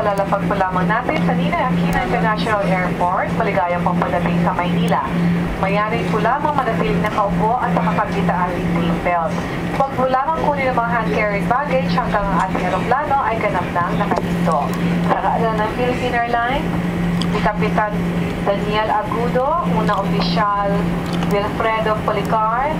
kalalapag po lamang natin sa Ninoy Aquino International Airport. Maligayang pong pagdating sa Maynila. Mayari po lamang manatiling nakaupo at nakapagkita ang seatbelt. Huwag po lamang kunin ang mga hand-carried baggage hanggang ang ating aeroplano ay ganap nang nakahinto. Sa kaalan ng Philippine Airlines, si Kapitan Daniel Agudo, unang opisyal Wilfredo Policar,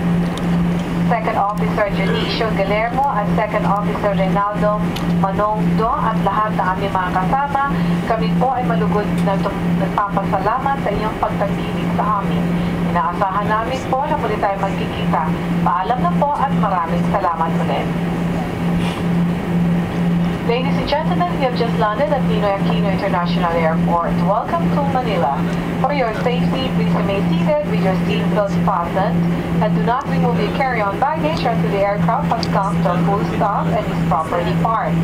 Second Officer Janicio Guillermo at Second Officer Reynaldo Manongdo at lahat ng aming mga kasama, kami po ay malugod na nagpapasalamat sa inyong pagtatinig sa amin. Inaasahan namin po na muli tayo magkikita. Paalam na po at maraming salamat ulit. Ladies and gentlemen, we have just landed at Ninoy Aquino International Airport. Welcome to Manila. For your safety, please remain seated with your seatbelts fastened and do not remove your carry-on baggage until the aircraft has come to a full stop and is properly parked.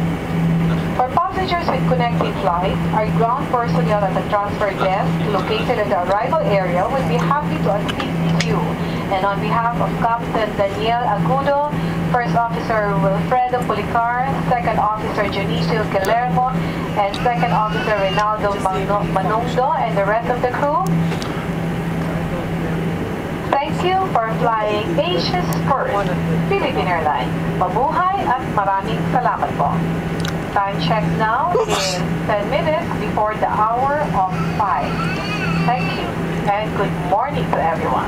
For passengers with connecting flights, our ground personnel at the transfer desk located at the arrival area will be happy to assist you. And on behalf of Captain Daniel Agudo, First Officer Wilfredo Policar, Second Officer Janicio Guillermo, and Second Officer Reynaldo Manongdo, and the rest of the crew, thank you for flying Asia's first Philippine Airlines. Mabuhay at maraming salamat po. Time check now is 10 minutes before the hour of 5. Thank you and good morning to everyone.